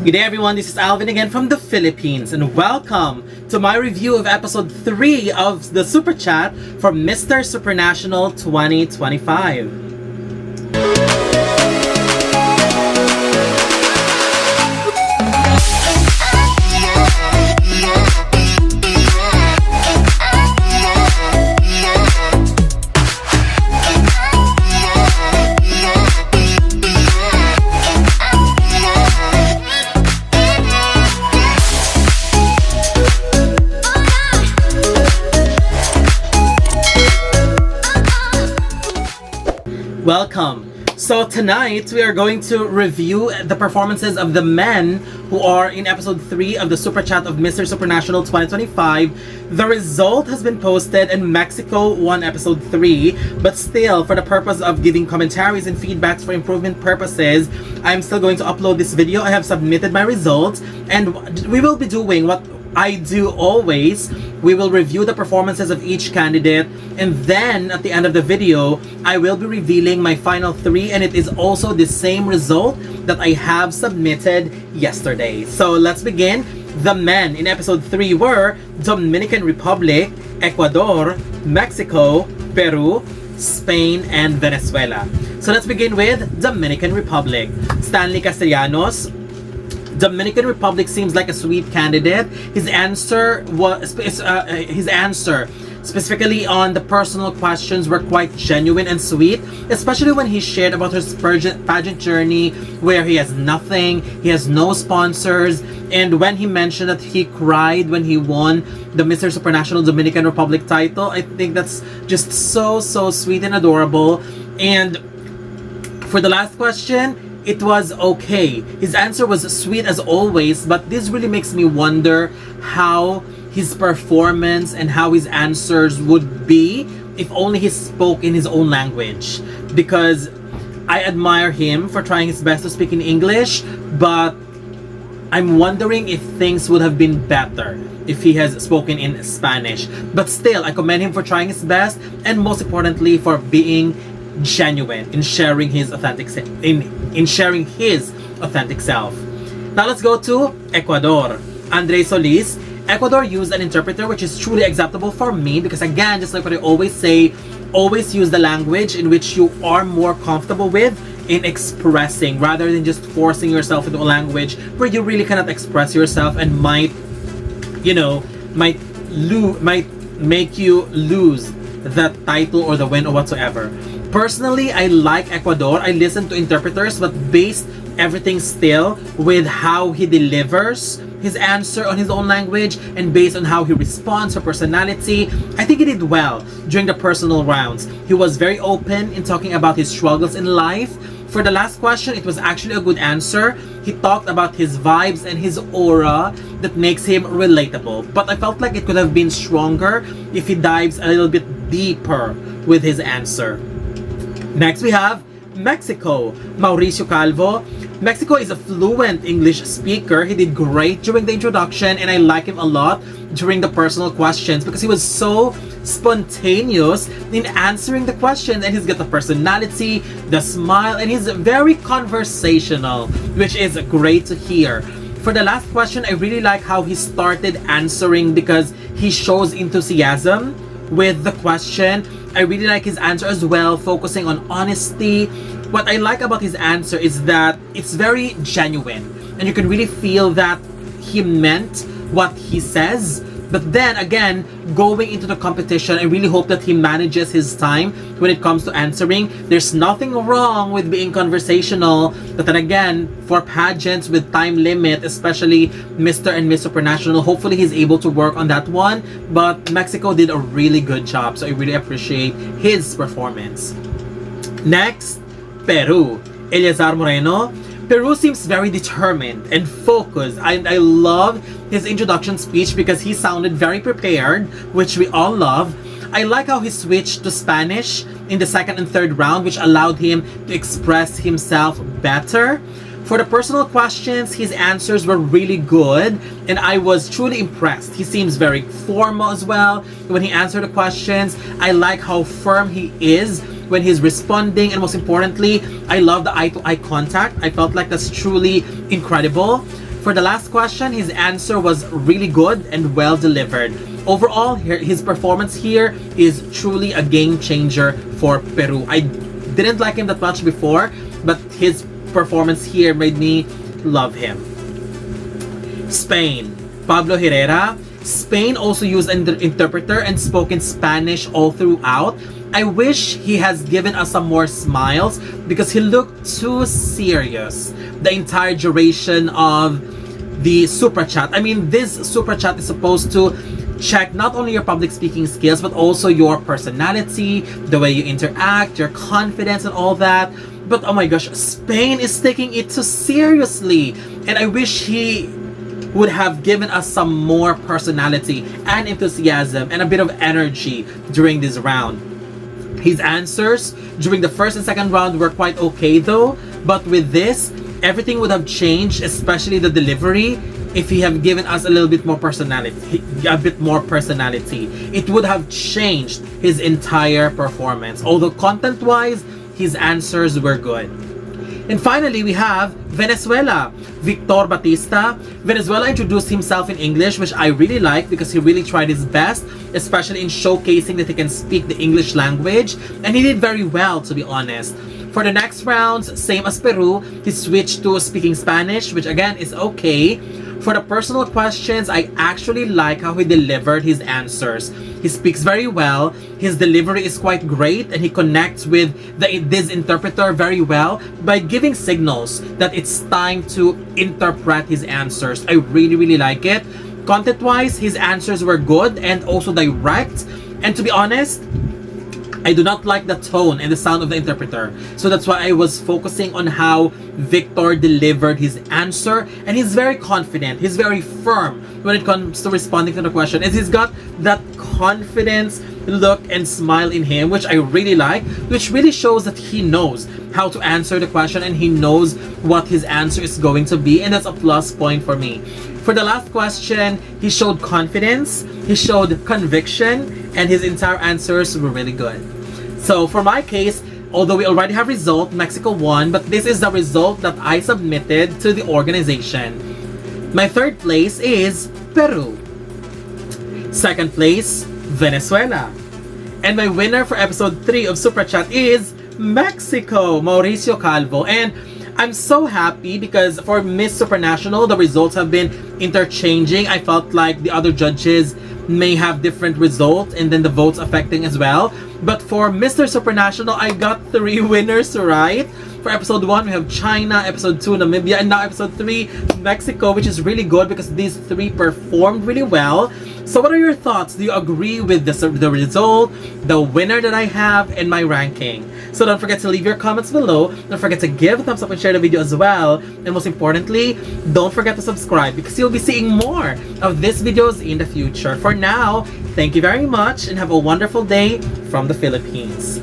Good day everyone, this is Alvin again from the Philippines and welcome to my review of episode 3 of the Super Chat for Mr. Supranational 2025. Welcome. So tonight we are going to review the performances of the men who are in episode 3 of the Super Chat of Mr. Supranational 2025. The result has been posted and Mexico won episode 3, but still, for the purpose of giving commentaries and feedbacks for improvement purposes, I'm still going to upload this video. I have submitted my results and we will be doing what I do always. We will review the performances of each candidate, and then at the end of the video I will be revealing my final 3, and it is also the same result that I have submitted yesterday. So let's begin. The men in episode 3 were Dominican Republic, Ecuador, Mexico, Peru, Spain, and Venezuela. So let's begin with Dominican Republic. Stanley Castellanos. Dominican Republic seems like a sweet candidate. His answer specifically on the personal questions were quite genuine and sweet, especially when he shared about his pageant journey where he has nothing, he has no sponsors, and when he mentioned that he cried when he won the Mr. Supranational Dominican Republic title. I think that's just so sweet and adorable. And for the last question, it was okay. His answer was sweet as always, but this really makes me wonder how his performance and how his answers would be if only he spoke in his own language. Because I admire him for trying his best to speak in English, but I'm wondering if things would have been better if he has spoken in Spanish. But still, I commend him for trying his best, and most importantly for being genuine in sharing his authentic self. Now let's go to Ecuador. Andre Solis. Ecuador used an interpreter, which is truly acceptable for me because, again, just like what I always say, always use the language in which you are more comfortable with in expressing, rather than just forcing yourself into a language where you really cannot express yourself and might make you lose the title or the win or whatsoever. Personally, I like Ecuador. I listen to interpreters, but based everything still with how he delivers his answer on his own language and based on how he responds, her personality, I think he did well during the personal rounds. He was very open in talking about his struggles in life. For the last question, it was actually a good answer. He talked about his vibes and his aura that makes him relatable. But I felt like it could have been stronger if he dives a little bit deeper with his answer. Next we have Mexico. Mauricio Calvo. Mexico is a fluent English speaker. He did great during the introduction and I like him a lot during the personal questions because he was so spontaneous in answering the questions, and he's got the personality, the smile, and he's very conversational, which is great to hear. For the last question, I really like how he started answering because he shows enthusiasm with the question. I really like his answer as well, focusing on honesty. What I like about his answer is that it's very genuine and you can really feel that he meant what he says. But then again, going into the competition, I really hope that he manages his time when it comes to answering. There's nothing wrong with being conversational, but then again, for pageants with time limit, especially Mr. and Miss Supranational, hopefully he's able to work on that one. But Mexico did a really good job, so I really appreciate his performance. Next, Peru. Eleazar Moreno. Peru seems very determined and focused. I love his introduction speech because he sounded very prepared, which we all love. I like how he switched to Spanish in the second and third round, which allowed him to express himself better. For the personal questions, his answers were really good and I was truly impressed. He seems very formal as well when he answered the questions. I like how firm he is when he's responding, and most importantly, I love the eye-to-eye contact. I felt like that's truly incredible. For the last question, his answer was really good and well delivered. Overall, his performance here is truly a game changer for Peru. I didn't like him that much before, but his performance here made me love him. Spain, Pablo Herrera. Spain also used an interpreter and spoke in Spanish all throughout. I wish he has given us some more smiles because he looked too serious the entire duration of the Supra Chat. I mean, this Supra Chat is supposed to check not only your public speaking skills but also your personality, the way you interact, your confidence and all that. But oh my gosh, Spain is taking it too seriously, and I wish he would have given us some more personality and enthusiasm and a bit of energy during this round. His answers during the first and second round were quite okay though, but with this, everything would have changed, especially the delivery, if he had given us a little bit more personality, It would have changed his entire performance. Although content-wise, his answers were good. And finally, we have Venezuela, Victor Batista. Venezuela introduced himself in English, which I really like because he really tried his best, especially in showcasing that he can speak the English language, and he did very well, to be honest. For the next rounds, same as Peru, he switched to speaking Spanish, which again is okay. For the personal questions, I actually like how he delivered his answers. He speaks very well, his delivery is quite great, and he connects with this interpreter very well by giving signals that it's time to interpret his answers. I really like it. Content-wise, his answers were good and also direct. And to be honest, I do not like the tone and the sound of the interpreter. So that's why I was focusing on how Victor delivered his answer. And he's very confident. He's very firm when it comes to responding to the question. And he's got that confidence look and smile in him, which I really like, which really shows that he knows how to answer the question and he knows what his answer is going to be. And that's a plus point for me. For the last question, he showed confidence, he showed conviction, and his entire answers were really good. So for my case, although we already have result, Mexico won, but this is the result that I submitted to the organization. My third place is Peru. Second place, Venezuela. And my winner for episode 3 of Supra Chat is Mexico, Mauricio Calvo. And I'm so happy because for Miss Supranational, the results have been interchanging. I felt like the other judges may have different results and then the votes affecting as well. But for Mr. Supranational, I got 3 winners right. For episode 1, we have China, episode 2, Namibia, and now episode 3, Mexico, which is really good because these 3 performed really well. So what are your thoughts? Do you agree with the result, the winner that I have, and my ranking? So don't forget to leave your comments below. Don't forget to give a thumbs up and share the video as well. And most importantly, don't forget to subscribe because you'll be seeing more of these videos in the future. For now, thank you very much and have a wonderful day from the Philippines.